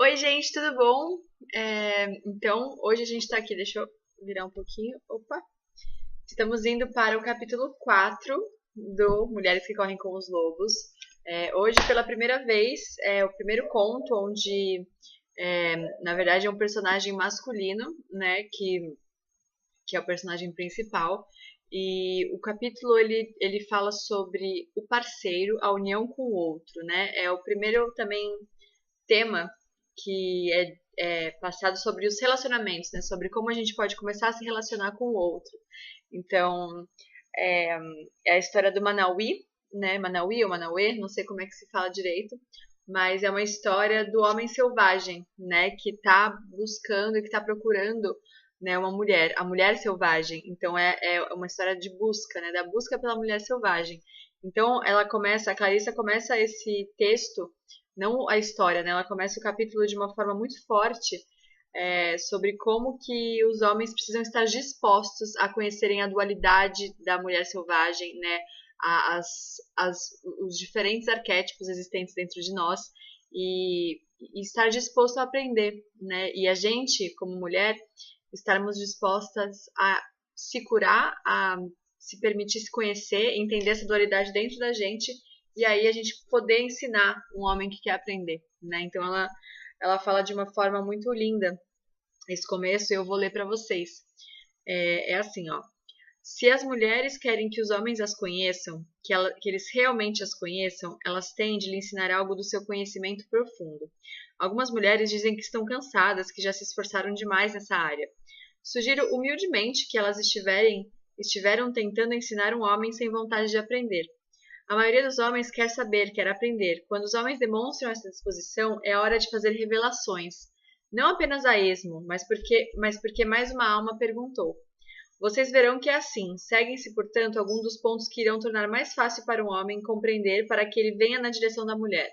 Oi, gente, tudo bom? Então, hoje a gente tá aqui, deixa eu virar um pouquinho. Opa! Estamos indo para o capítulo 4 do Mulheres que Correm com os Lobos. Hoje, pela primeira vez, é o primeiro conto onde, na verdade, é um personagem masculino, né, que é o personagem principal. E o capítulo, ele fala sobre o parceiro, a união com o outro, né? É o primeiro também tema que é passado sobre os relacionamentos, né? Sobre como a gente pode começar a se relacionar com o outro. Então, é, é a história do Manauí, né? Manauí ou Manauê, não sei como é que se fala direito, mas é uma história do homem selvagem, né? Que está buscando e que está procurando, né, uma mulher, a mulher selvagem. Então é uma história de busca, né? Da busca pela mulher selvagem. Então a Clarissa começa esse texto, não a história, né? Ela começa o capítulo de uma forma muito forte, sobre como que os homens precisam estar dispostos a conhecerem a dualidade da mulher selvagem, né? Os diferentes arquétipos existentes dentro de nós e estar disposto a aprender, né? E a gente, como mulher, estarmos dispostas a se curar, a se permitir se conhecer, entender essa dualidade dentro da gente e aí a gente poder ensinar um homem que quer aprender, né? Então ela fala de uma forma muito linda esse começo, eu vou ler para vocês. É assim, ó. Se as mulheres querem que os homens as conheçam, que eles realmente as conheçam, elas têm de lhe ensinar algo do seu conhecimento profundo. Algumas mulheres dizem que estão cansadas, que já se esforçaram demais nessa área. Sugiro humildemente que elas estiveram tentando ensinar um homem sem vontade de aprender. A maioria dos homens quer saber, quer aprender. Quando os homens demonstram essa disposição, é hora de fazer revelações. Não apenas a esmo, mas porque mais uma alma perguntou. Vocês verão que é assim. Seguem-se, portanto, alguns dos pontos que irão tornar mais fácil para um homem compreender para que ele venha na direção da mulher.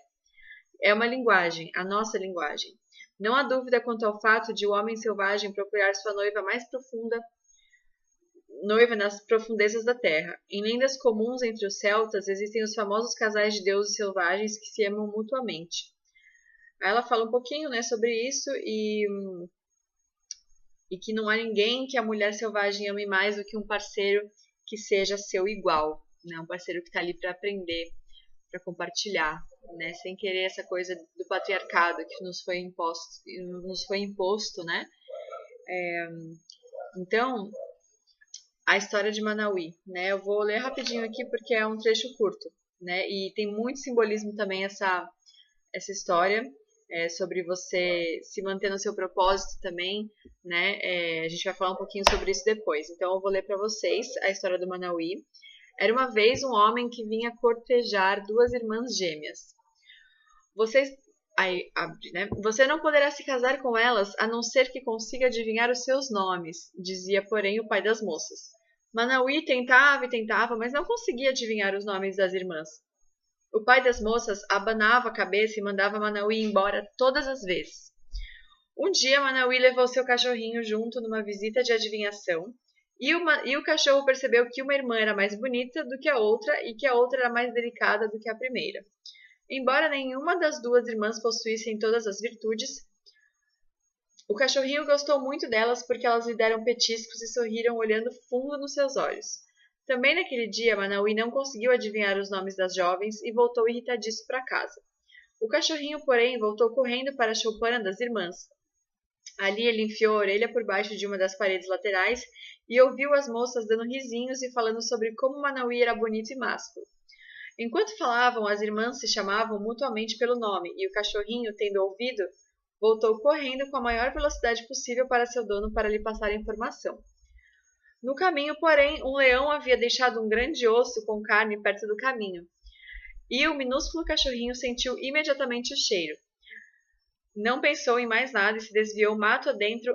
É uma linguagem, a nossa linguagem. Não há dúvida quanto ao fato de o homem selvagem procurar sua noiva nas profundezas da terra. Em lendas comuns entre os celtas existem os famosos casais de deuses selvagens que se amam mutuamente. Aí ela fala um pouquinho, né, sobre isso e que não há ninguém que a mulher selvagem ame mais do que um parceiro que seja seu igual, né, um parceiro que está ali para aprender, para compartilhar, né, sem querer essa coisa do patriarcado que nos foi imposto, né? Então, a história de Manauí, né? Eu vou ler rapidinho aqui porque é um trecho curto, né? E tem muito simbolismo também essa história, sobre você se manter no seu propósito também, né? A gente vai falar um pouquinho sobre isso depois. Então eu vou ler para vocês a história do Manauí. Era uma vez um homem que vinha cortejar duas irmãs gêmeas. Vocês Aí abre, né? Você não poderá se casar com elas a não ser que consiga adivinhar os seus nomes, dizia, porém, o pai das moças. Manauí tentava e tentava, mas não conseguia adivinhar os nomes das irmãs. O pai das moças abanava a cabeça e mandava Manauí embora todas as vezes. Um dia, Manauí levou seu cachorrinho junto numa visita de adivinhação, e o cachorro percebeu que uma irmã era mais bonita do que a outra e que a outra era mais delicada do que a primeira. Embora nenhuma das duas irmãs possuíssem todas as virtudes, o cachorrinho gostou muito delas porque elas lhe deram petiscos e sorriram olhando fundo nos seus olhos. Também naquele dia, Manauí não conseguiu adivinhar os nomes das jovens e voltou irritadíssimo para casa. O cachorrinho, porém, voltou correndo para a choupana das irmãs. Ali ele enfiou a orelha por baixo de uma das paredes laterais e ouviu as moças dando risinhos e falando sobre como Manauí era bonito e másculo. Enquanto falavam, as irmãs se chamavam mutuamente pelo nome, e o cachorrinho, tendo ouvido, voltou correndo com a maior velocidade possível para seu dono para lhe passar a informação. No caminho, porém, um leão havia deixado um grande osso com carne perto do caminho, e o minúsculo cachorrinho sentiu imediatamente o cheiro. Não pensou em mais nada e se desviou mato adentro,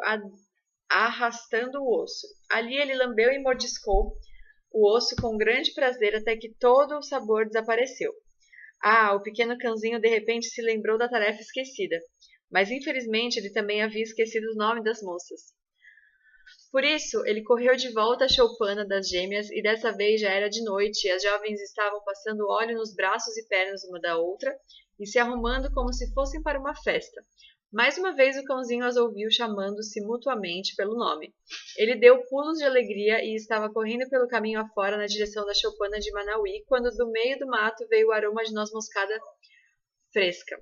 arrastando o osso. Ali ele lambeu e mordiscou o osso com grande prazer até que todo o sabor desapareceu. Ah, o pequeno cãozinho de repente se lembrou da tarefa esquecida, mas infelizmente ele também havia esquecido o nome das moças. Por isso, ele correu de volta à choupana das gêmeas e dessa vez já era de noite e as jovens estavam passando óleo nos braços e pernas uma da outra e se arrumando como se fossem para uma festa. Mais uma vez o cãozinho as ouviu chamando-se mutuamente pelo nome. Ele deu pulos de alegria e estava correndo pelo caminho afora na direção da choupana de Manauí, quando do meio do mato veio o aroma de noz moscada fresca.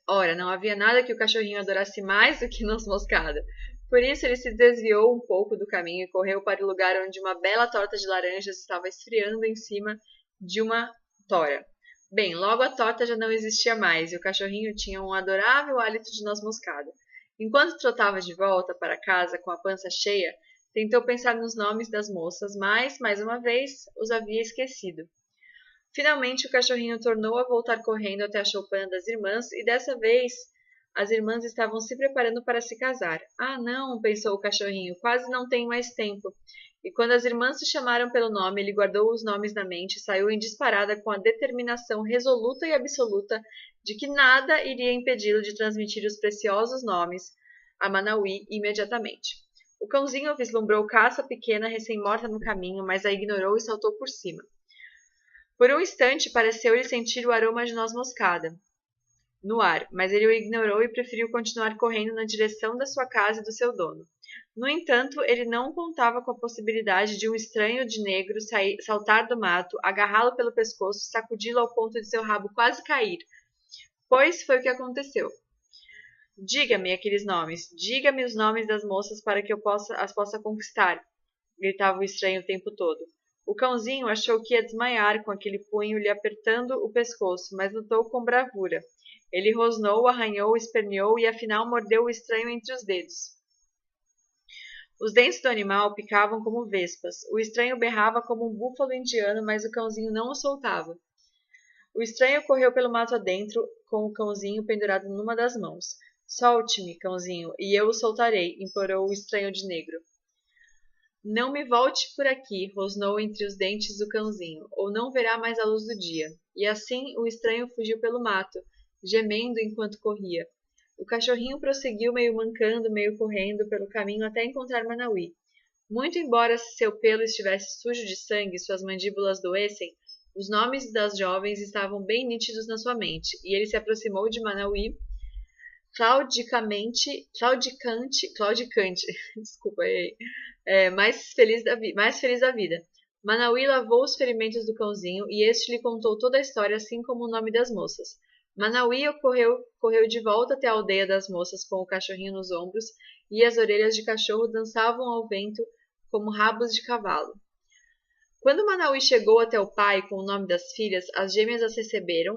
Ora, não havia nada que o cachorrinho adorasse mais do que noz moscada. Por isso ele se desviou um pouco do caminho e correu para o lugar onde uma bela torta de laranjas estava esfriando em cima de uma tora. Bem, logo a torta já não existia mais e o cachorrinho tinha um adorável hálito de noz moscada. Enquanto trotava de volta para casa com a pança cheia, tentou pensar nos nomes das moças, mas, mais uma vez, os havia esquecido. Finalmente o cachorrinho tornou a voltar correndo até a choupana das irmãs e dessa vez as irmãs estavam se preparando para se casar. Ah, não, pensou o cachorrinho, quase não tenho mais tempo. E quando as irmãs se chamaram pelo nome, ele guardou os nomes na mente e saiu em disparada com a determinação resoluta e absoluta de que nada iria impedi-lo de transmitir os preciosos nomes a Manauí imediatamente. O cãozinho vislumbrou caça pequena recém-morta no caminho, mas a ignorou e saltou por cima. Por um instante pareceu-lhe sentir o aroma de noz moscada no ar, mas ele o ignorou e preferiu continuar correndo na direção da sua casa e do seu dono. No entanto, ele não contava com a possibilidade de um estranho de negro saltar do mato, agarrá-lo pelo pescoço, sacudi-lo ao ponto de seu rabo quase cair. Pois foi o que aconteceu. Diga-me aqueles nomes, diga-me os nomes das moças para que eu as possa conquistar, gritava o estranho o tempo todo. O cãozinho achou que ia desmaiar com aquele punho lhe apertando o pescoço, mas lutou com bravura. Ele rosnou, arranhou, esperneou e afinal mordeu o estranho entre os dedos. Os dentes do animal picavam como vespas. O estranho berrava como um búfalo indiano, mas o cãozinho não o soltava. O estranho correu pelo mato adentro, com o cãozinho pendurado numa das mãos. Solte-me, cãozinho, e eu o soltarei, implorou o estranho de negro. Não me volte por aqui, rosnou entre os dentes o cãozinho, ou não verá mais a luz do dia. E assim o estranho fugiu pelo mato, gemendo enquanto corria. O cachorrinho prosseguiu meio mancando, meio correndo pelo caminho até encontrar Manauí. Muito embora seu pelo estivesse sujo de sangue e suas mandíbulas doessem, os nomes das jovens estavam bem nítidos na sua mente, e ele se aproximou de Manauí, claudicante, desculpa, mais feliz da vida. Manauí lavou os ferimentos do cãozinho e este lhe contou toda a história, assim como o nome das moças. Manauí correu de volta até a aldeia das moças com o cachorrinho nos ombros e as orelhas de cachorro dançavam ao vento como rabos de cavalo. Quando Manauí chegou até o pai com o nome das filhas, as gêmeas receberam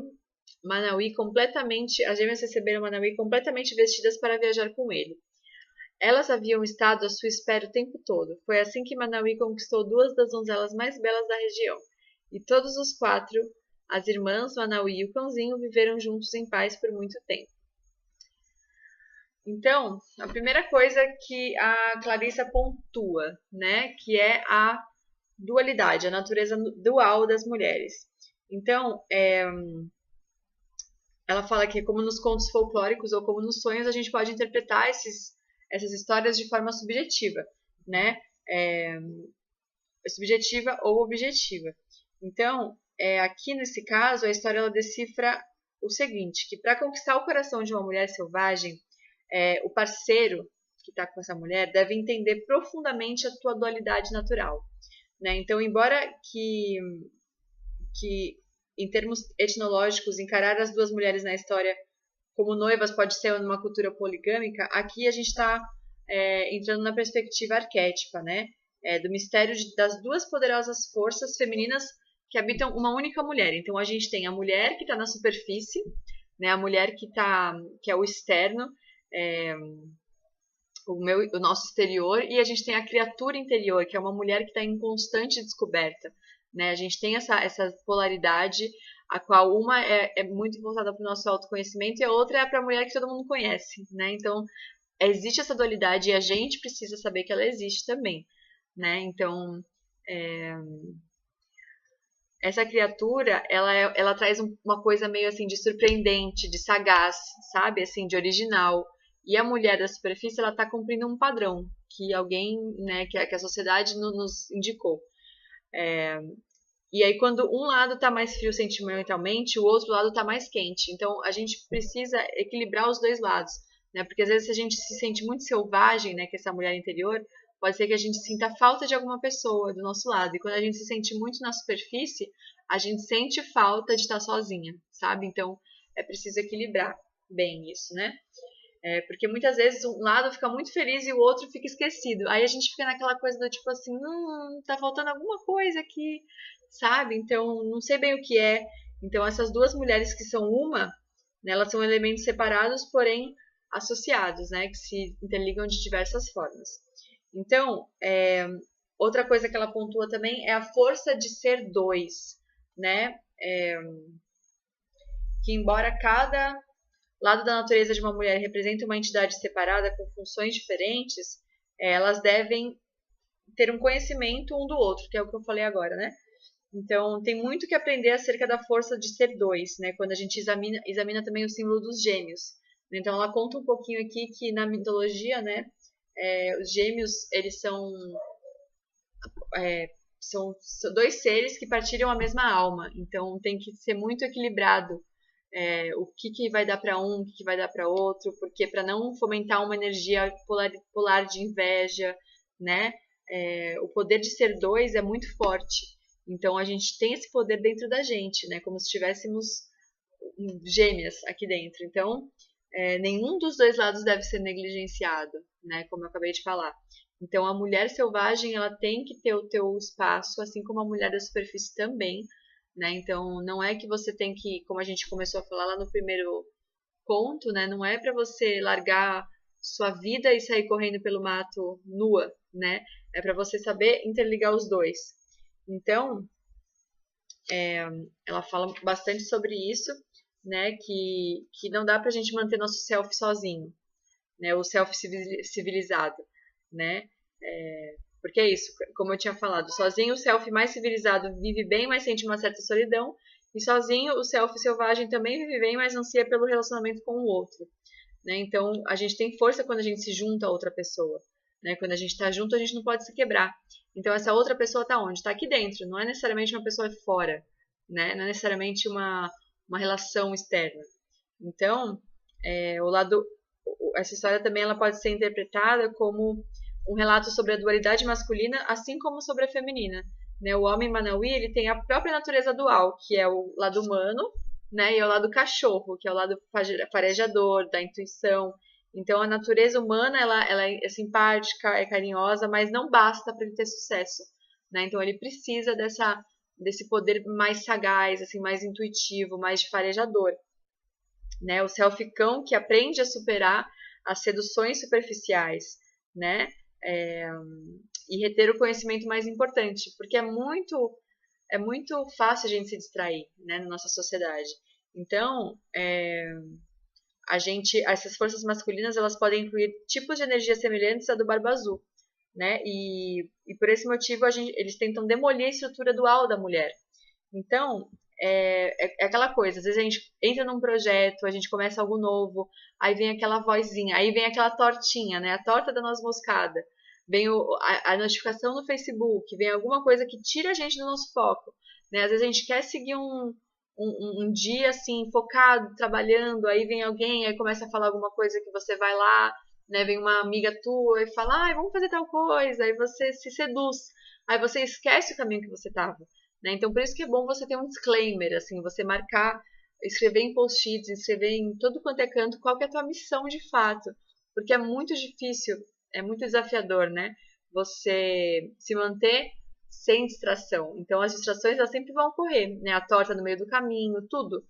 Manauí completamente vestidas para viajar com ele. Elas haviam estado à sua espera o tempo todo. Foi assim que Manauí conquistou duas das donzelas mais belas da região. E todos os quatro, as irmãs, Manauí e o cãozinho, viveram juntos em paz por muito tempo. Então, a primeira coisa que a Clarissa pontua, né, que é a dualidade, a natureza dual das mulheres. Então, ela fala que como nos contos folclóricos ou como nos sonhos, a gente pode interpretar essas histórias de forma subjetiva, né? Subjetiva ou objetiva. Então, aqui nesse caso, a história ela decifra o seguinte, que para conquistar o coração de uma mulher selvagem, o parceiro que está com essa mulher deve entender profundamente a tua dualidade natural, né? Então, embora que em termos etnológicos, encarar as duas mulheres na história como noivas pode ser numa cultura poligâmica, aqui a gente está entrando na perspectiva arquétipa, né? Do mistério das duas poderosas forças femininas que habitam uma única mulher. Então a gente tem a mulher que está na superfície, né? A mulher que é o externo, o nosso exterior, e a gente tem a criatura interior, que é uma mulher que está em constante descoberta. Né? A gente tem essa polaridade, a qual uma é muito voltada para o nosso autoconhecimento e a outra é para a mulher que todo mundo conhece. Né? Então, existe essa dualidade e a gente precisa saber que ela existe também. Né? Então, essa criatura, ela traz uma coisa meio assim de surpreendente, de sagaz, sabe? Assim, de original. E a mulher da superfície, ela está cumprindo um padrão que alguém, né, que a sociedade nos indicou. E aí quando um lado está mais frio sentimentalmente, o outro lado está mais quente. Então a gente precisa equilibrar os dois lados. né? Porque às vezes se a gente se sente muito selvagem, né, que essa mulher interior, pode ser que a gente sinta falta de alguma pessoa do nosso lado. E quando a gente se sente muito na superfície, a gente sente falta de estar sozinha, sabe? Então é preciso equilibrar bem isso, né? Porque muitas vezes um lado fica muito feliz e o outro fica esquecido. Aí a gente fica naquela coisa do tipo assim, tá faltando alguma coisa aqui, sabe? Então não sei bem o que é. Então essas duas mulheres que são uma, né, elas são elementos separados, porém associados, né, que se interligam de diversas formas. Então, outra coisa que ela pontua também é a força de ser dois, né? Que embora cada lado da natureza de uma mulher represente uma entidade separada com funções diferentes, elas devem ter um conhecimento um do outro, que é o que eu falei agora, né? Então, tem muito que aprender acerca da força de ser dois, né? Quando a gente examina também o símbolo dos gêmeos. Então, ela conta um pouquinho aqui que na mitologia, né? Os gêmeos, eles são dois seres que partilham a mesma alma. Então, tem que ser muito equilibrado o que vai dar para um, o que vai dar para outro, porque para não fomentar uma energia polar de inveja, né? O poder de ser dois é muito forte. Então a gente tem esse poder dentro da gente, né? Como se tivéssemos gêmeas aqui dentro. Então nenhum dos dois lados deve ser negligenciado, né? Como eu acabei de falar. Então a mulher selvagem ela tem que ter o teu espaço, assim como a mulher da superfície também, né? Então não é que você tem que, como a gente começou a falar lá no primeiro ponto, né? Não é para você largar sua vida e sair correndo pelo mato nua, né? É para você saber interligar os dois. Então, ela fala bastante sobre isso, né? Que não dá para a gente manter nosso self sozinho, né? O self civilizado, né? Porque é isso, como eu tinha falado, sozinho o self mais civilizado vive bem, mas sente uma certa solidão, e sozinho o self selvagem também vive bem, mas ansia pelo relacionamento com o outro, né? Então a gente tem força quando a gente se junta a outra pessoa, né? Quando a gente está junto a gente não pode se quebrar. Então essa outra pessoa está onde? Está aqui dentro, não é necessariamente uma pessoa fora, né? Não é necessariamente uma relação externa. Então o lado, essa história também ela pode ser interpretada como um relato sobre a dualidade masculina, assim como sobre a feminina. Né? O homem manauí ele tem a própria natureza dual, que é o lado humano, né? E é o lado cachorro, que é o lado farejador, da intuição. Então, a natureza humana ela é simpática, é carinhosa, mas não basta para ele ter sucesso. Né? Então, ele precisa desse poder mais sagaz, assim, mais intuitivo, mais farejador. Né? O selficão que aprende a superar as seduções superficiais, né? E reter o conhecimento mais importante, porque é muito fácil a gente se distrair, né, na nossa sociedade. Então, essas forças masculinas, elas podem incluir tipos de energia semelhantes à do Barba Azul, né? E por esse motivo eles tentam demolir a estrutura dual da mulher. Então, é aquela coisa, às vezes a gente entra num projeto, a gente começa algo novo, aí vem aquela vozinha, aí vem aquela tortinha, né? A torta da noz moscada. Vem a notificação no Facebook, vem alguma coisa que tira a gente do nosso foco. Né? Às vezes a gente quer seguir um dia assim, focado, trabalhando, aí vem alguém, aí começa a falar alguma coisa que você vai lá, né? Vem uma amiga tua e fala, vamos fazer tal coisa, aí você se seduz, aí você esquece o caminho que você estava. Né? Então, por isso que é bom você ter um disclaimer, assim, você marcar, escrever em post-its, escrever em todo quanto é canto qual que é a tua missão de fato, porque é muito difícil, é muito desafiador, né? Você se manter sem distração. Então, as distrações elas sempre vão ocorrer, né? A torta no meio do caminho, tudo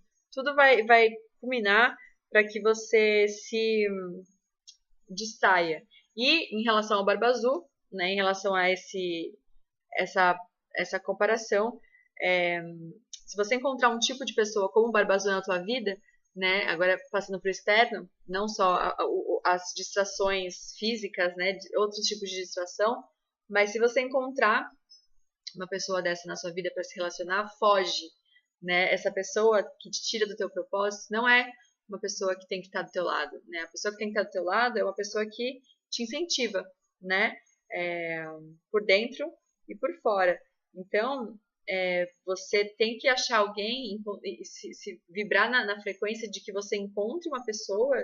vai culminar para que você se distraia. E em relação ao Barba Azul, né? Em relação a essa comparação. Se você encontrar um tipo de pessoa como o Barba Azul na tua vida, né, agora passando para o externo, não só as distrações físicas, né, outros tipos de distração, mas se você encontrar uma pessoa dessa na sua vida para se relacionar, foge, né? Essa pessoa que te tira do teu propósito não é uma pessoa que tem que estar do teu lado, né? A pessoa que tem que estar do teu lado é uma pessoa que te incentiva, né? Por dentro e por fora. Então, você tem que achar alguém, se vibrar na frequência de que você encontre uma pessoa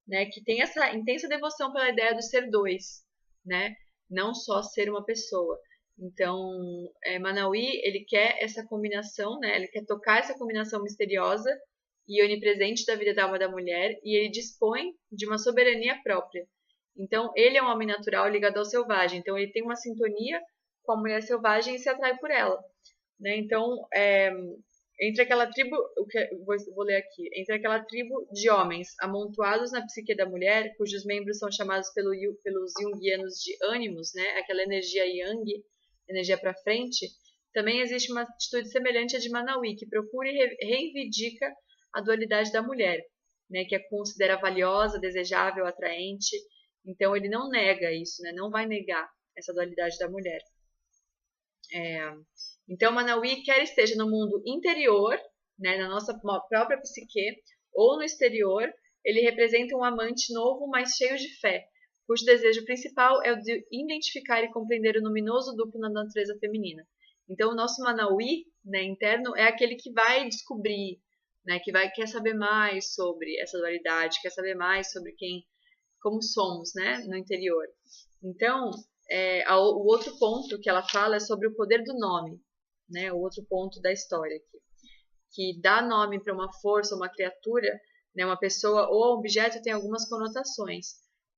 né, que tem essa intensa devoção pela ideia do ser dois, né, não só ser uma pessoa. Então, Manauí, ele quer essa combinação, né, ele quer tocar essa combinação misteriosa e onipresente da vida da alma da mulher, e ele dispõe de uma soberania própria. Então, ele é um homem natural ligado ao selvagem, então ele tem uma sintonia com a mulher selvagem e se atrai por ela, né? Então, entre aquela tribo, vou ler aqui, entre aquela tribo de homens amontoados na psique da mulher, cujos membros são chamados pelos junguianos de ânimos, né? Aquela energia yang, energia para frente, também existe uma atitude semelhante à de Manauí, que procura e reivindica a dualidade da mulher, né? Que a considera valiosa, desejável, atraente. Então ele não nega isso, né? Não vai negar essa dualidade da mulher. Então, Manauí, quer esteja no mundo interior, né, na nossa própria psique, ou no exterior, ele representa um amante novo, mas cheio de fé, cujo desejo principal é o de identificar e compreender o luminoso duplo na natureza feminina. Então, o nosso Manauí, né, interno é aquele que vai descobrir, né, quer saber mais sobre essa dualidade, quer saber mais sobre como somos, né, no interior. Então, o outro ponto que ela fala é sobre o poder do nome, né, o outro ponto da história aqui, que dar nome para uma força, uma criatura, né, uma pessoa ou objeto tem algumas conotações.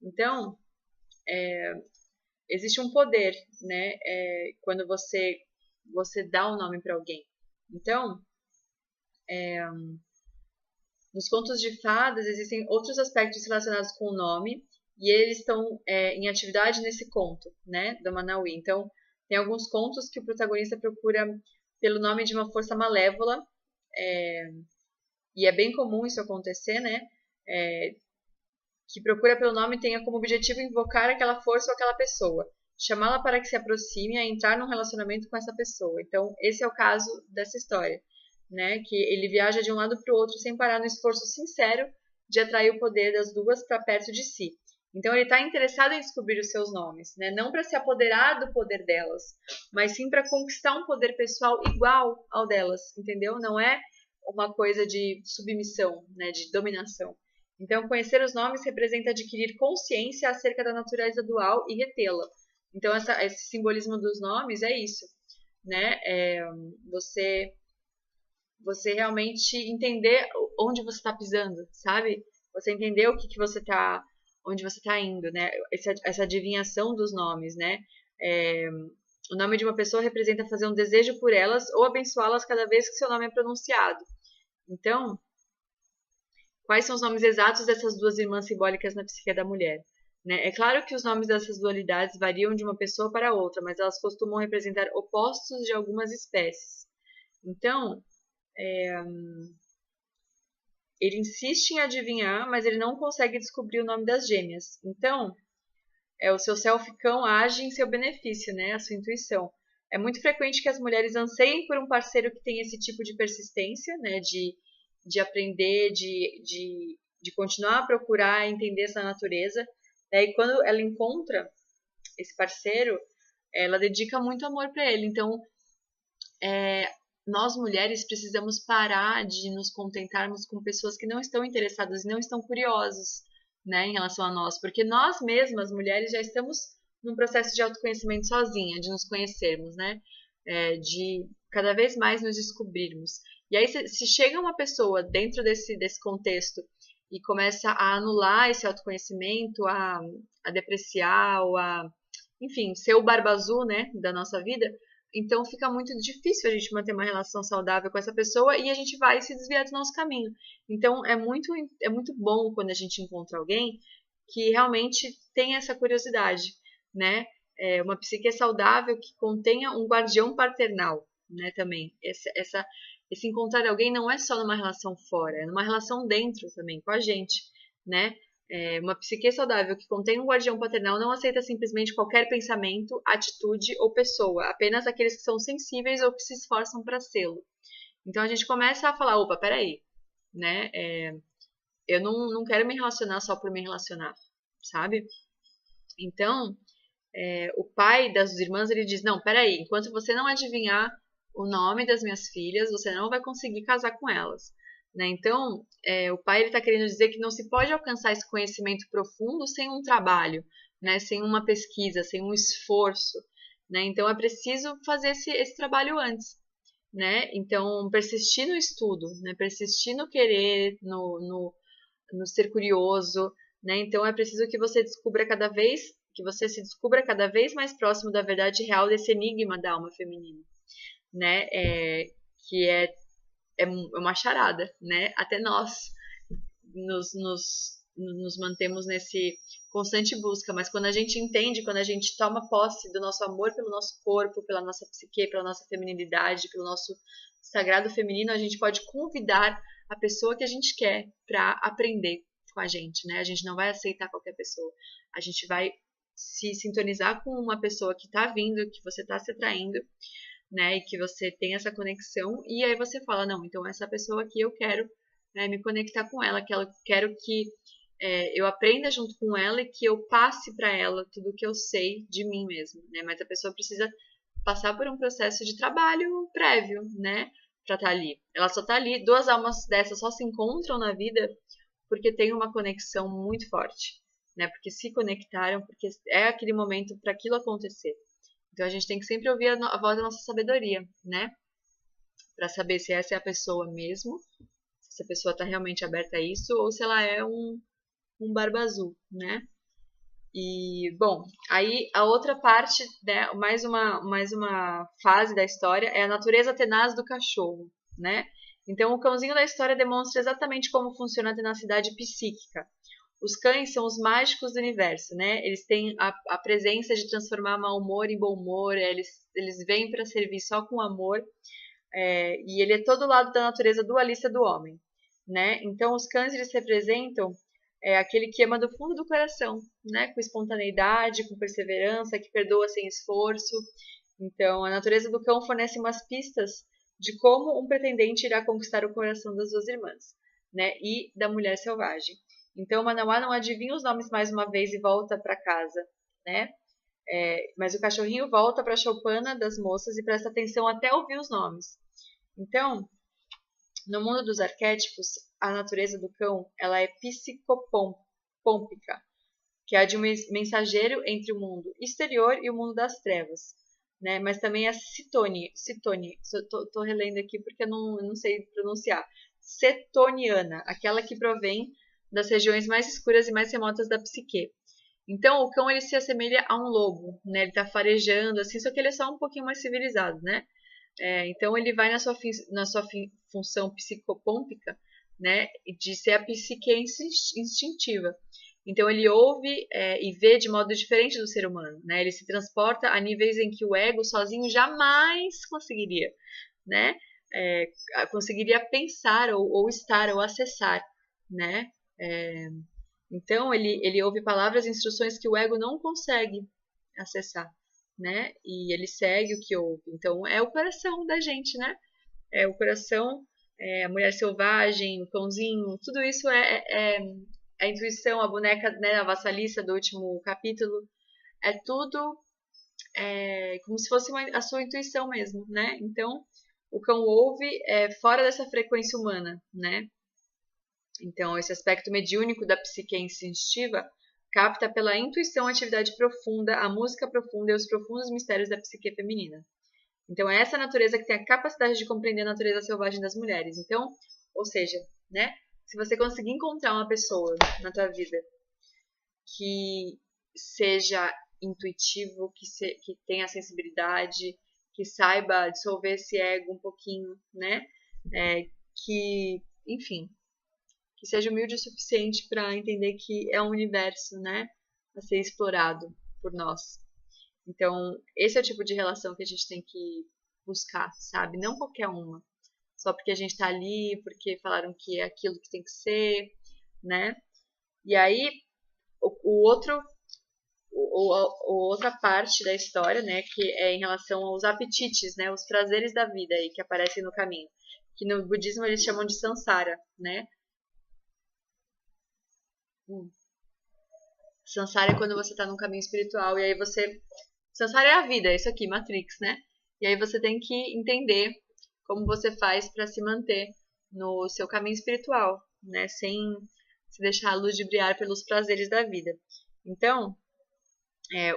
Então, existe um poder, né, quando você dá um nome para alguém. Então, nos contos de fadas existem outros aspectos relacionados com o nome e eles estão em atividade nesse conto, né, do Manauí. Então, tem alguns contos que o protagonista procura pelo nome de uma força malévola, e é bem comum isso acontecer, né, que procura pelo nome tenha como objetivo invocar aquela força ou aquela pessoa, chamá-la para que se aproxime a entrar num relacionamento com essa pessoa. Então, esse é o caso dessa história, né, que ele viaja de um lado para o outro sem parar no esforço sincero de atrair o poder das duas para perto de si. Então ele está interessado em descobrir os seus nomes, né? Não para se apoderar do poder delas, mas sim para conquistar um poder pessoal igual ao delas, entendeu? Não é uma coisa de submissão, né? De dominação. Então conhecer os nomes representa adquirir consciência acerca da natureza dual e retê-la. Então esse simbolismo dos nomes é isso, né? Você realmente entender onde você está pisando, sabe? Você entender o que você está, onde você está indo, né? Essa adivinhação dos nomes, né? O nome de uma pessoa representa fazer um desejo por elas ou abençoá-las cada vez que seu nome é pronunciado. Então, quais são os nomes exatos dessas duas irmãs simbólicas na psique da mulher? Né? É claro que os nomes dessas dualidades variam de uma pessoa para outra, mas elas costumam representar opostos de algumas espécies. Então, ele insiste em adivinhar, mas ele não consegue descobrir o nome das gêmeas. Então, o seu self-cão age em seu benefício, né? A sua intuição. É muito frequente que as mulheres anseiem por um parceiro que tem esse tipo de persistência, né? De aprender, de continuar a procurar entender essa natureza. E quando ela encontra esse parceiro, ela dedica muito amor para ele. Então, nós mulheres precisamos parar de nos contentarmos com pessoas que não estão interessadas e não estão curiosas, né, em relação a nós, porque nós mesmas, mulheres, já estamos num processo de autoconhecimento sozinha, de nos conhecermos, né, de cada vez mais nos descobrirmos. E aí, se chega uma pessoa dentro desse contexto e começa a anular esse autoconhecimento, a depreciar, ou enfim, ser o barba azul, né, da nossa vida, então fica muito difícil a gente manter uma relação saudável com essa pessoa e a gente vai se desviar do nosso caminho. Então é muito bom quando a gente encontra alguém que realmente tem essa curiosidade, né? Uma psique saudável que contenha um guardião paternal, né? Também esse encontrar alguém não é só numa relação fora, é numa relação dentro também com a gente, né? Uma psique saudável que contém um guardião paternal não aceita simplesmente qualquer pensamento, atitude ou pessoa, apenas aqueles que são sensíveis ou que se esforçam para sê-lo. Então a gente começa a falar, opa, peraí, né? Eu não quero me relacionar só por me relacionar, sabe? Então, o pai das irmãs, ele diz, não, peraí, enquanto você não adivinhar o nome das minhas filhas, você não vai conseguir casar com elas. né? Então, o pai ele está querendo dizer que não se pode alcançar esse conhecimento profundo sem um trabalho, né? Sem uma pesquisa, sem um esforço, né? Então, é preciso fazer esse trabalho antes, né? Então, persistir no estudo, né? Persistir no querer, no ser curioso, né? Então, é preciso que você se descubra cada vez mais próximo da verdade real desse enigma da alma feminina, né? Que é uma charada, né? Até nós nos mantemos nesse constante busca, mas quando a gente entende, quando a gente toma posse do nosso amor pelo nosso corpo, pela nossa psique, pela nossa feminilidade, pelo nosso sagrado feminino, a gente pode convidar a pessoa que a gente quer para aprender com a gente, né? A gente não vai aceitar qualquer pessoa, a gente vai se sintonizar com uma pessoa que está vindo, que você está se atraindo, né, e que você tem essa conexão, e aí você fala, não, então essa pessoa aqui eu quero, né, me conectar com ela, quero que eu aprenda junto com ela e que eu passe para ela tudo o que eu sei de mim mesmo, né, mas a pessoa precisa passar por um processo de trabalho prévio, né, para estar ali. Ela só está ali, duas almas dessas só se encontram na vida porque tem uma conexão muito forte, né, porque se conectaram, porque é aquele momento para aquilo acontecer. Então a gente tem que sempre ouvir a voz da nossa sabedoria, né? Para saber se essa é a pessoa mesmo, se essa pessoa está realmente aberta a isso, ou se ela é um barba azul, né? E, bom, aí a outra parte, né, mais uma fase da história é a natureza tenaz do cachorro, né? Então o cãozinho da história demonstra exatamente como funciona a tenacidade psíquica. Os cães são os mágicos do universo, né? Eles têm a presença de transformar mau humor em bom humor, eles vêm para servir só com amor, e ele é todo lado da natureza dualista do homem, né? Então, os cães, eles representam aquele que ama do fundo do coração, né? Com espontaneidade, com perseverança, que perdoa sem esforço. Então, a natureza do cão fornece umas pistas de como um pretendente irá conquistar o coração das duas irmãs, né? E da mulher selvagem. Então, Manauá não adivinha os nomes mais uma vez e volta para casa, né? Mas o cachorrinho volta para a choupana das moças e presta atenção até ouvir os nomes. Então, no mundo dos arquétipos, a natureza do cão ela é psicopômpica, que é a de um mensageiro entre o mundo exterior e o mundo das trevas, né? Mas também é citone, estou relendo aqui porque eu não sei pronunciar, cetoniana, aquela que provém das regiões mais escuras e mais remotas da psique. Então, o cão ele se assemelha a um lobo, né? Ele está farejando, assim, só que ele é só um pouquinho mais civilizado, né? Então, ele vai na sua função psicopômpica, né? De ser a psique instintiva. Então, ele ouve e vê de modo diferente do ser humano, né? Ele se transporta a níveis em que o ego sozinho jamais conseguiria, né? Conseguiria pensar ou estar ou acessar, né? Então, ele ouve palavras e instruções que o ego não consegue acessar, né? E ele segue o que ouve. Então, é o coração da gente, né? É o coração, a mulher selvagem, o cãozinho, tudo isso é a intuição, a boneca, né, a vassalissa do último capítulo. É tudo como se fosse a sua intuição mesmo, né? Então, o cão ouve fora dessa frequência humana, né? Então, esse aspecto mediúnico da psique instintiva capta pela intuição a atividade profunda, a música profunda e os profundos mistérios da psique feminina. Então, é essa natureza que tem a capacidade de compreender a natureza selvagem das mulheres. Então, ou seja, né, se você conseguir encontrar uma pessoa na tua vida que seja intuitivo, que tenha sensibilidade, que saiba dissolver esse ego um pouquinho, né, que, enfim, que seja humilde o suficiente para entender que é um universo, né, a ser explorado por nós. Então, esse é o tipo de relação que a gente tem que buscar, sabe? Não qualquer uma. Só porque a gente está ali, porque falaram que é aquilo que tem que ser, né? E aí, outra parte da história, né, que é em relação aos apetites, né, os prazeres da vida aí que aparecem no caminho, que no budismo eles chamam de samsara, né? Samsara é quando você está num caminho espiritual e aí você... Samsara é a vida, é isso aqui, Matrix, né? E aí você tem que entender como você faz para se manter no seu caminho espiritual, né? Sem se deixar a luz de brilhar pelos prazeres da vida. Então,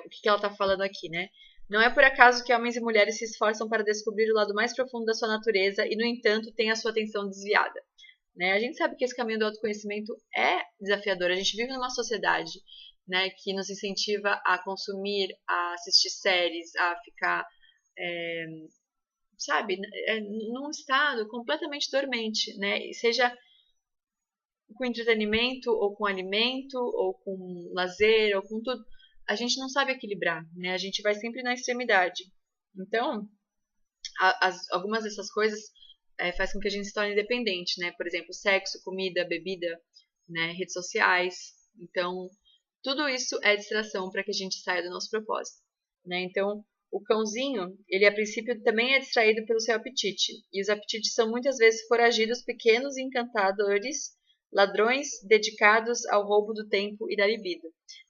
o que ela está falando aqui, né? Não é por acaso que homens e mulheres se esforçam para descobrir o lado mais profundo da sua natureza e, no entanto, têm a sua atenção desviada. Né? A gente sabe que esse caminho do autoconhecimento é desafiador. A gente vive numa sociedade, né, que nos incentiva a consumir, a assistir séries, a ficar, sabe, num estado completamente dormente, né? Seja com entretenimento, ou com alimento, ou com lazer, ou com tudo. A gente não sabe equilibrar, né? A gente vai sempre na extremidade. Então, algumas dessas coisas faz com que a gente se torne independente, né? Por exemplo, sexo, comida, bebida, né? Redes sociais. Então, tudo isso é distração para que a gente saia do nosso propósito, né? Então, o cãozinho, ele a princípio também é distraído pelo seu apetite. E os apetites são muitas vezes foragidos, pequenos e encantadores, ladrões dedicados ao roubo do tempo e da libido.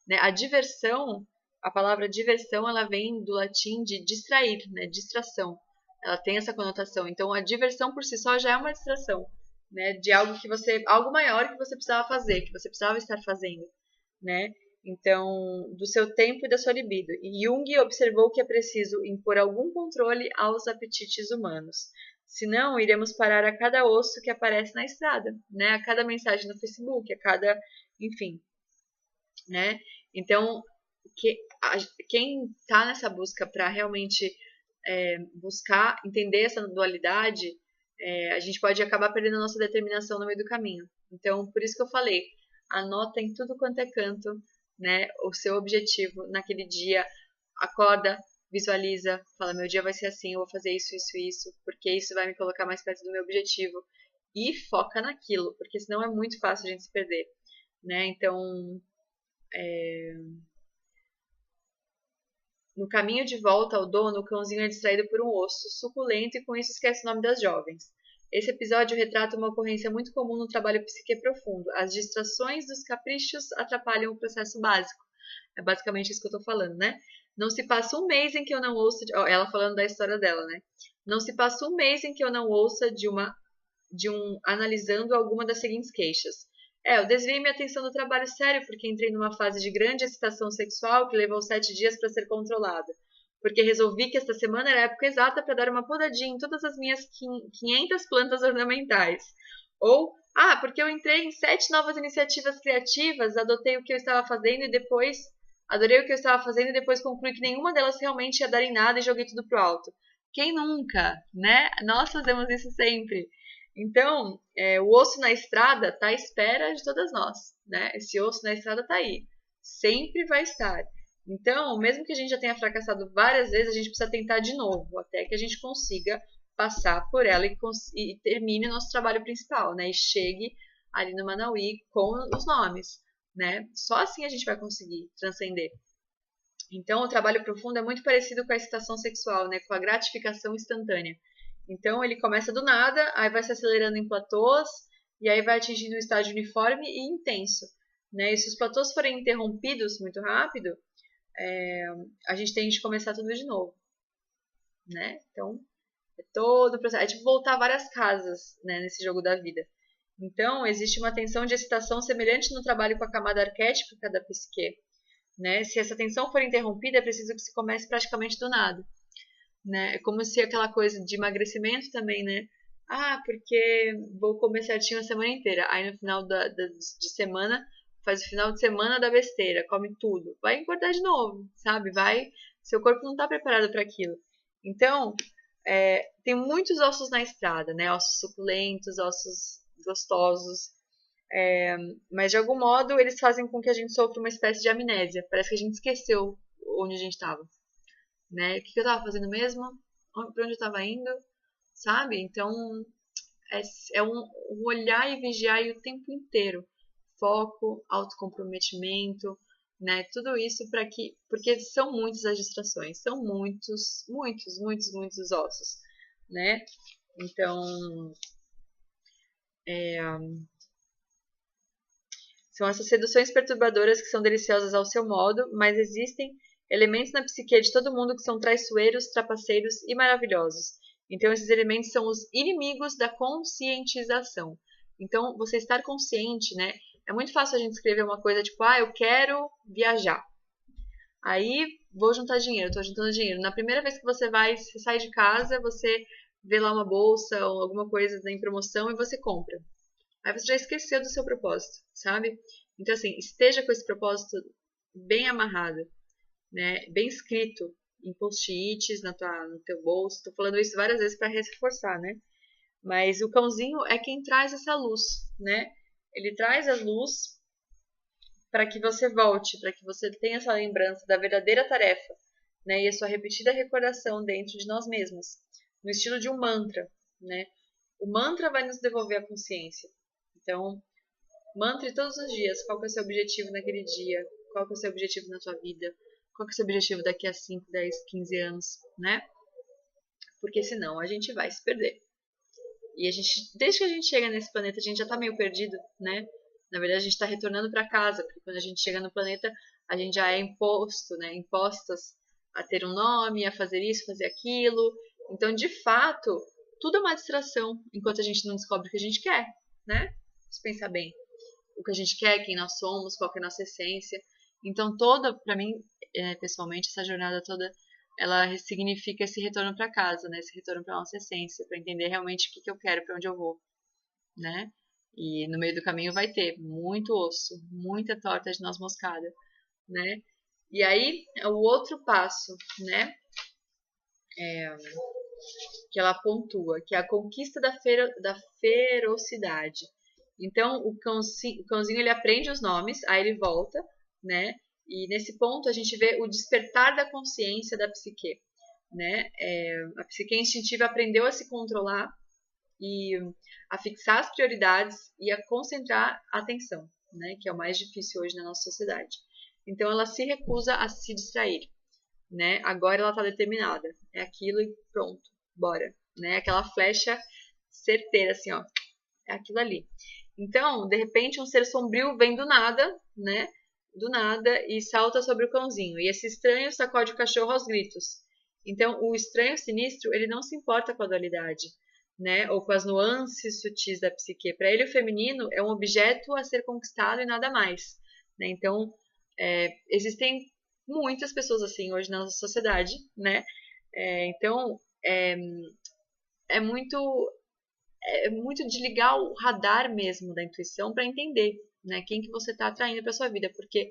Né? A diversão, a palavra diversão, ela vem do latim de distrair, né? Distração. Ela tem essa conotação. Então, a diversão por si só já é uma distração, né? De algo maior que você precisava fazer, que você precisava estar fazendo, né? Então, do seu tempo e da sua libido. E Jung observou que é preciso impor algum controle aos apetites humanos. Senão, iremos parar a cada osso que aparece na estrada, né? A cada mensagem no Facebook, a cada... Enfim, né? Então, quem está nessa busca para realmente buscar entender essa dualidade, a gente pode acabar perdendo a nossa determinação no meio do caminho. Então, por isso que eu falei, anota em tudo quanto é canto, né, o seu objetivo naquele dia, acorda, visualiza, fala, meu dia vai ser assim, eu vou fazer isso, isso, isso, porque isso vai me colocar mais perto do meu objetivo. E foca naquilo, porque senão é muito fácil a gente se perder, né? Então, no caminho de volta ao dono, o cãozinho é distraído por um osso suculento e com isso esquece o nome das jovens. Esse episódio retrata uma ocorrência muito comum no trabalho psique profundo. As distrações dos caprichos atrapalham o processo básico. É basicamente isso que eu estou falando, né? Não se passa um mês em que eu não ouça... Ela falando da história dela, né? Não se passa um mês em que eu não ouça analisando alguma das seguintes queixas. Eu desviei minha atenção do trabalho sério porque entrei numa fase de grande excitação sexual que levou 7 dias para ser controlada. Porque resolvi que esta semana era a época exata para dar uma podadinha em todas as minhas 500 plantas ornamentais. Ou, porque eu entrei em 7 novas iniciativas criativas, adotei o que eu estava fazendo e depois... Adorei o que eu estava fazendo e depois concluí que nenhuma delas realmente ia dar em nada e joguei tudo pro alto. Quem nunca, né? Nós fazemos isso sempre. Então, o osso na estrada está à espera de todas nós, né? Esse osso na estrada está aí. Sempre vai estar. Então, mesmo que a gente já tenha fracassado várias vezes, a gente precisa tentar de novo, até que a gente consiga passar por ela e termine o nosso trabalho principal, né? E chegue ali no Manauí com os nomes, né? Só assim a gente vai conseguir transcender. Então, o trabalho profundo é muito parecido com a excitação sexual, né? Com a gratificação instantânea. Então, ele começa do nada, aí vai se acelerando em platôs, e aí vai atingindo um estágio uniforme e intenso, né? E se os platôs forem interrompidos muito rápido, a gente tem que começar tudo de novo, né? Então, é todo o processo. É tipo voltar várias casas, né, nesse jogo da vida. Então, existe uma tensão de excitação semelhante no trabalho com a camada arquétipica da psique, né? Se essa tensão for interrompida, é preciso que se comece praticamente do nada. Né? É como se aquela coisa de emagrecimento também, né? Porque vou comer certinho a semana inteira. Aí no final de semana, faz o final de semana da besteira, come tudo. Vai engordar de novo, sabe? Seu corpo não está preparado para aquilo. Então, tem muitos ossos na estrada, né? Ossos suculentos, ossos gostosos. Mas de algum modo eles fazem com que a gente sofra uma espécie de amnésia. Parece que a gente esqueceu onde a gente estava. Né? O que eu estava fazendo mesmo? Para onde eu estava indo? Sabe? Então, é um olhar e vigiar o tempo inteiro. Foco, autocomprometimento, né? Tudo isso porque são muitas as distrações, são muitos os ossos, né? Então, são essas seduções perturbadoras que são deliciosas ao seu modo, mas existem elementos na psique de todo mundo que são traiçoeiros, trapaceiros e maravilhosos. Então, esses elementos são os inimigos da conscientização. Então, você estar consciente, né? É muito fácil a gente escrever uma coisa tipo, eu quero viajar. Aí, vou juntar dinheiro, tô juntando dinheiro. Na primeira vez que você sai de casa, você vê lá uma bolsa ou alguma coisa em promoção e você compra. Aí você já esqueceu do seu propósito, sabe? Então, assim, esteja com esse propósito bem amarrado, né? Bem escrito em post-its no teu bolso. Tô falando isso várias vezes para reforçar, né? Mas o cãozinho é quem traz essa luz, né? Ele traz a luz para que você volte, para que você tenha essa lembrança da verdadeira tarefa, né? E a sua repetida recordação dentro de nós mesmos, no estilo de um mantra, né? O mantra vai nos devolver a consciência. Então, mantre todos os dias qual que é o seu objetivo naquele dia, qual que é o seu objetivo na sua vida, qual que é o seu objetivo daqui a 5, 10, 15 anos, né? Porque senão a gente vai se perder. E a gente, desde que a gente chega nesse planeta, a gente já tá meio perdido, né? Na verdade, a gente está retornando para casa, porque quando a gente chega no planeta, a gente já é imposto, né? Impostas a ter um nome, a fazer isso, fazer aquilo. Então, de fato, tudo é uma distração, enquanto a gente não descobre o que a gente quer, né? Se pensar bem. O que a gente quer, quem nós somos, qual que é a nossa essência. Então, para mim, pessoalmente, essa jornada toda, ela significa esse retorno para casa, né? Esse retorno para nossa essência, para entender realmente o que eu quero, para onde eu vou, né? E no meio do caminho vai ter muito osso, muita torta de noz moscada, né? E aí, o outro passo, né? Que ela pontua, que é a conquista da ferocidade. Então, o cãozinho ele aprende os nomes, aí ele volta, né? E nesse ponto a gente vê o despertar da consciência da psique, né? A psique instintiva aprendeu a se controlar e a fixar as prioridades e a concentrar a atenção, né? Que é o mais difícil hoje na nossa sociedade. Então, ela se recusa a se distrair, né? Agora ela está determinada, é aquilo e pronto, bora, né? Aquela flecha certeira, assim, ó, é aquilo ali. Então, de repente, um ser sombrio vem do nada, né? Do nada e salta sobre o cãozinho. E esse estranho sacode o cachorro aos gritos. Então, o estranho sinistro, ele não se importa com a dualidade, né? Ou com as nuances sutis da psique. Para ele, o feminino é um objeto a ser conquistado e nada mais, né? Então, existem muitas pessoas assim hoje na nossa sociedade, né? Então, é muito é muito de ligar o radar mesmo da intuição para entender, né, quem que você está atraindo para sua vida, porque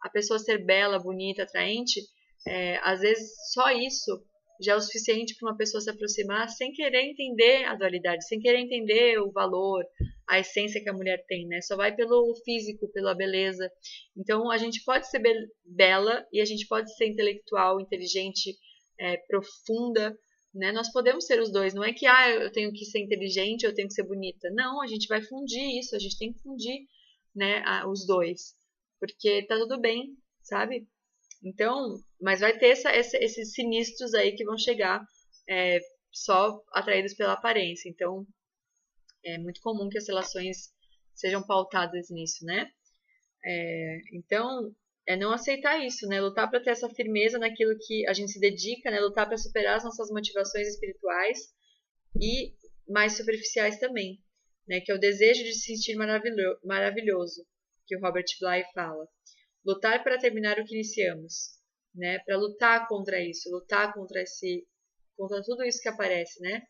a pessoa ser bela, bonita, atraente, às vezes só isso já é o suficiente para uma pessoa se aproximar sem querer entender a dualidade, sem querer entender o valor, a essência que a mulher tem, né? Só vai pelo físico, pela beleza. Então a gente pode ser bela e a gente pode ser intelectual, inteligente, profunda, né? Nós podemos ser os dois, não é que eu tenho que ser inteligente, eu tenho que ser bonita. Não, a gente vai fundir isso, a gente tem que fundir, né, os dois, porque tá tudo bem, sabe? Então, mas vai ter esses sinistros aí que vão chegar só atraídos pela aparência. Então, é muito comum que as relações sejam pautadas nisso, né? Então, é não aceitar isso, né? Lutar para ter essa firmeza naquilo que a gente se dedica, né? Lutar para superar as nossas motivações espirituais e mais superficiais também, né? Que é o desejo de se sentir maravilhoso, que o Robert Bly fala. Lutar para terminar o que iniciamos, né? Para lutar contra isso, lutar contra tudo isso que aparece, né?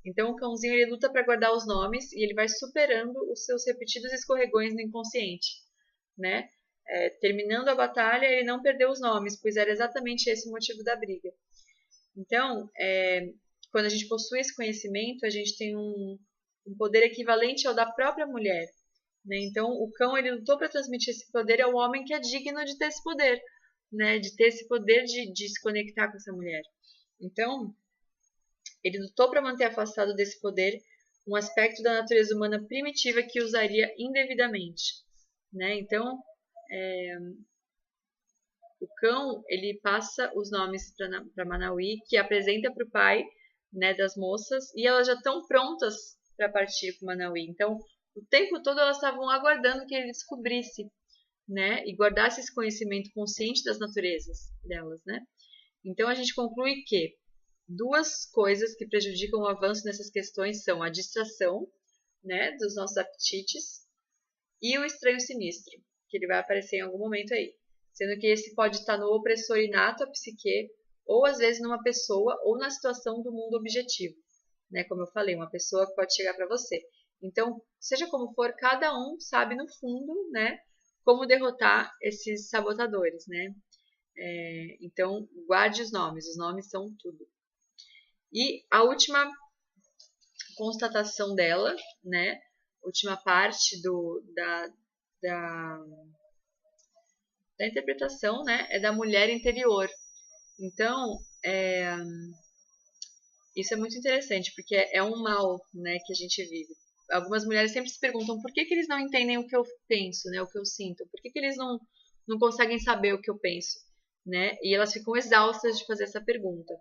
Então o cãozinho ele luta para guardar os nomes e ele vai superando os seus repetidos escorregões no inconsciente, né? Terminando a batalha, ele não perdeu os nomes, pois era exatamente esse o motivo da briga. Então, quando a gente possui esse conhecimento, a gente tem um poder equivalente ao da própria mulher, né? Então, o cão ele lutou para transmitir esse poder ao homem que é digno de ter esse poder, né? De ter esse poder de se conectar com essa mulher. Então, ele lutou para manter afastado desse poder um aspecto da natureza humana primitiva que usaria indevidamente, né? Então, o cão ele passa os nomes para Manauí, que apresenta para o pai, né, das moças, e elas já estão prontas para partir com Manauí. Então, o tempo todo elas estavam aguardando que ele descobrisse, né, e guardasse esse conhecimento consciente das naturezas delas, né? Então a gente conclui que duas coisas que prejudicam o avanço nessas questões são a distração, né, dos nossos apetites e o estranho sinistro, que ele vai aparecer em algum momento aí. Sendo que esse pode estar no opressor inato à psique, ou às vezes numa pessoa ou na situação do mundo objetivo, né? Como eu falei, uma pessoa que pode chegar para você. Então, seja como for, cada um sabe no fundo, né, como derrotar esses sabotadores, né? Então, guarde os nomes são tudo. E a última constatação dela, né, última parte da, da interpretação, né, é da mulher interior. Então, isso é muito interessante, porque é um mal, né, que a gente vive. Algumas mulheres sempre se perguntam por que eles não entendem o que eu penso, né, o que eu sinto, por que eles não conseguem saber o que eu penso, né, e elas ficam exaustas de fazer essa pergunta.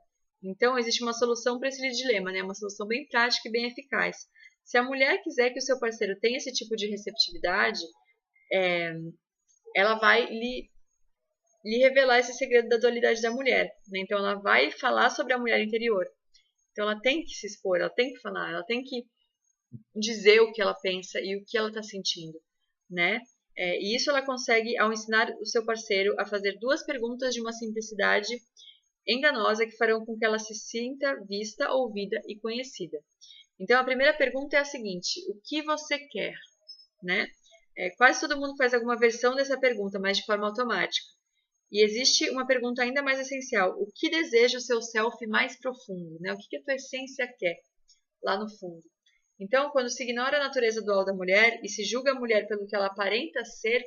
Então, existe uma solução para esse dilema, né, uma solução bem prática e bem eficaz. Se a mulher quiser que o seu parceiro tenha esse tipo de receptividade, ela vai lhe revelar esse segredo da dualidade da mulher, né? Então, ela vai falar sobre a mulher interior. Então, ela tem que se expor, ela tem que falar, ela tem que dizer o que ela pensa e o que ela está sentindo, né? E isso ela consegue ao ensinar o seu parceiro a fazer duas perguntas de uma simplicidade enganosa que farão com que ela se sinta vista, ouvida e conhecida. Então, a primeira pergunta é a seguinte: o que você quer, né? Quase todo mundo faz alguma versão dessa pergunta, mas de forma automática. E existe uma pergunta ainda mais essencial: o que deseja o seu self mais profundo, né? O que a tua essência quer lá no fundo? Então, quando se ignora a natureza dual da mulher e se julga a mulher pelo que ela aparenta ser,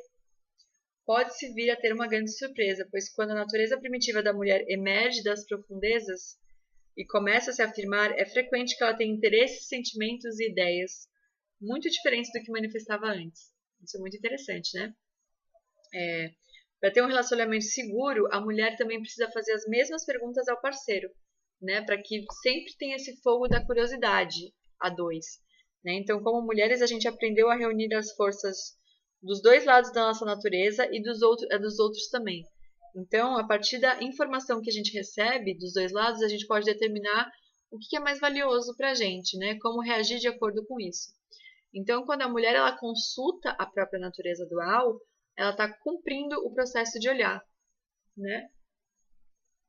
pode-se vir a ter uma grande surpresa, pois quando a natureza primitiva da mulher emerge das profundezas e começa a se afirmar, é frequente que ela tenha interesses, sentimentos e ideias muito diferentes do que manifestava antes. Isso é muito interessante, né? Para ter um relacionamento seguro, a mulher também precisa fazer as mesmas perguntas ao parceiro, né? Para que sempre tenha esse fogo da curiosidade a dois, né? Então, como mulheres, a gente aprendeu a reunir as forças dos dois lados da nossa natureza e dos outros também. Então, a partir da informação que a gente recebe dos dois lados, a gente pode determinar o que é mais valioso para a gente, né? Como reagir de acordo com isso. Então, quando a mulher ela consulta a própria natureza dual, ela está cumprindo o processo de olhar, né?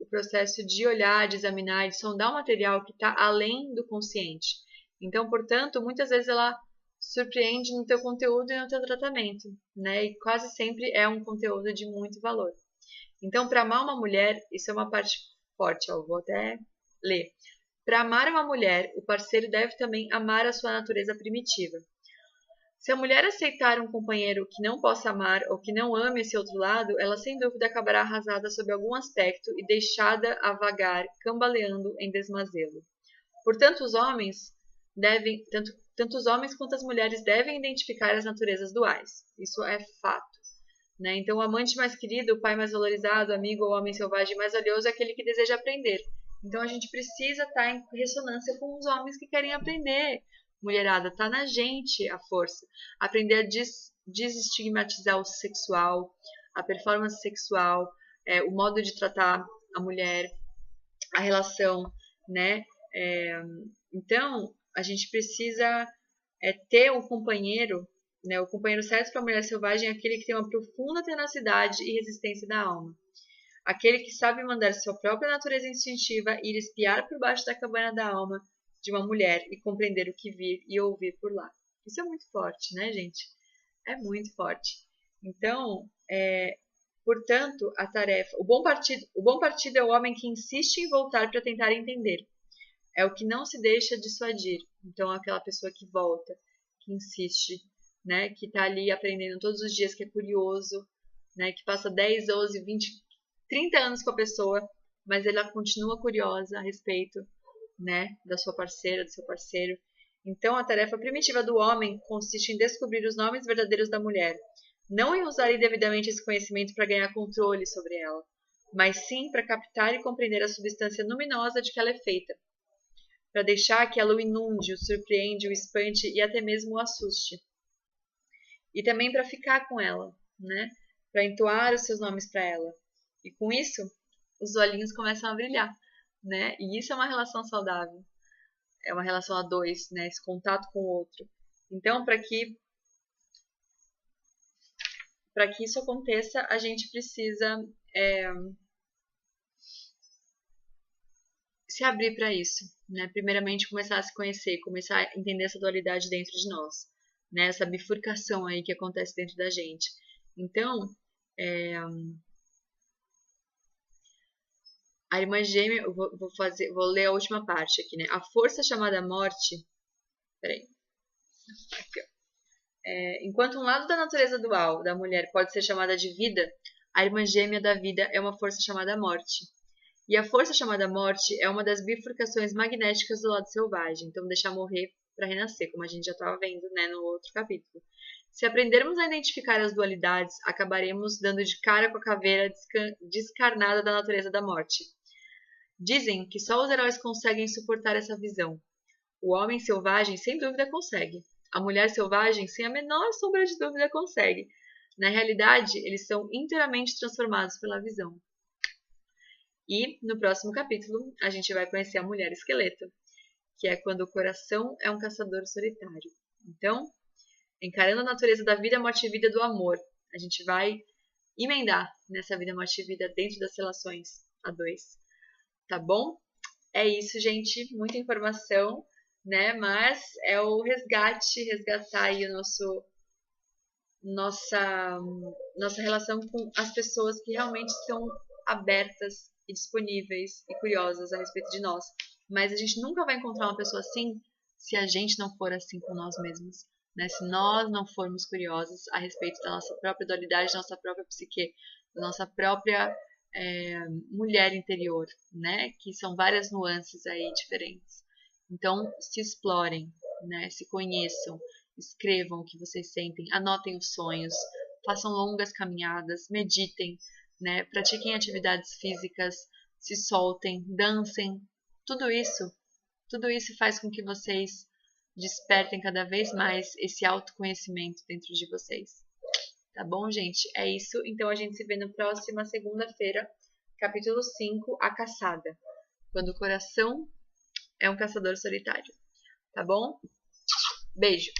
O processo de olhar, de examinar, de sondar o material que está além do consciente. Então, portanto, muitas vezes ela surpreende no teu conteúdo e no teu tratamento, né? E quase sempre é um conteúdo de muito valor. Então, para amar uma mulher, isso é uma parte forte, ó, vou até ler. Para amar uma mulher, o parceiro deve também amar a sua natureza primitiva. Se a mulher aceitar um companheiro que não possa amar ou que não ame esse outro lado, ela sem dúvida acabará arrasada sob algum aspecto e deixada a vagar, cambaleando em desmazelo. Portanto, os homens devem, tanto os homens quanto as mulheres devem identificar as naturezas duais. Isso é fato, né? Então, o amante mais querido, o pai mais valorizado, o amigo ou homem selvagem mais valioso é aquele que deseja aprender. Então, a gente precisa estar em ressonância com os homens que querem aprender. Mulherada, tá na gente a força. Aprender a desestigmatizar o sexual, a performance sexual, o modo de tratar a mulher, a relação, né? Então, a gente precisa ter um companheiro, né? O companheiro certo para a mulher selvagem é aquele que tem uma profunda tenacidade e resistência da alma. Aquele que sabe mandar sua própria natureza instintiva ir espiar por baixo da cabana da alma de uma mulher e compreender o que vir e ouvir por lá. Isso é muito forte, né, gente? É muito forte. Então, portanto, a tarefa... O bom partido é o homem que insiste em voltar para tentar entender. É o que não se deixa dissuadir. Então, aquela pessoa que volta, que insiste, né, que está ali aprendendo todos os dias, que é curioso, né, que passa 10, 12, 20, 30 anos com a pessoa, mas ela continua curiosa a respeito, né, da sua parceira, do seu parceiro. Então, a tarefa primitiva do homem consiste em descobrir os nomes verdadeiros da mulher, não em usar indevidamente esse conhecimento para ganhar controle sobre ela, mas sim para captar e compreender a substância luminosa de que ela é feita, para deixar que ela o inunde, o surpreende, o espante e até mesmo o assuste. E também para ficar com ela, né? Para entoar os seus nomes para ela. E com isso, os olhinhos começam a brilhar, né? E isso é uma relação saudável. É uma relação a dois, né? Esse contato com o outro. Então, para que isso aconteça, a gente precisa se abrir para isso, né? Primeiramente, começar a se conhecer, começar a entender essa dualidade dentro de nós, né? Essa bifurcação aí que acontece dentro da gente. Então, a irmã gêmea, eu vou ler a última parte aqui, né? A força chamada morte, peraí, aqui, ó. Enquanto um lado da natureza dual da mulher pode ser chamada de vida, a irmã gêmea da vida é uma força chamada morte. E a força chamada morte é uma das bifurcações magnéticas do lado selvagem, então deixar morrer para renascer, como a gente já estava vendo, né, no outro capítulo. Se aprendermos a identificar as dualidades, acabaremos dando de cara com a caveira descarnada da natureza da morte. Dizem que só os heróis conseguem suportar essa visão. O homem selvagem, sem dúvida, consegue. A mulher selvagem, sem a menor sombra de dúvida, consegue. Na realidade, eles são inteiramente transformados pela visão. E no próximo capítulo, a gente vai conhecer a mulher esqueleto, que é quando o coração é um caçador solitário. Então, encarando a natureza da vida, morte e vida do amor, a gente vai emendar nessa vida, morte e vida dentro das relações a dois. Tá bom? É isso, gente. Muita informação, né? Mas é o resgatar aí nossa relação com as pessoas que realmente estão abertas e disponíveis e curiosas a respeito de nós. Mas a gente nunca vai encontrar uma pessoa assim se a gente não for assim com nós mesmos, né? Se nós não formos curiosos a respeito da nossa própria dualidade, da nossa própria psique, da nossa própria mulher interior, né? Que são várias nuances aí diferentes. Então, se explorem, né? Se conheçam, escrevam o que vocês sentem, anotem os sonhos, façam longas caminhadas, meditem, né? Pratiquem atividades físicas, se soltem, dancem. Tudo isso faz com que vocês despertem cada vez mais esse autoconhecimento dentro de vocês. Tá bom, gente? É isso. Então a gente se vê na próxima segunda-feira, capítulo 5, A Caçada. Quando o coração é um caçador solitário. Tá bom? Beijo!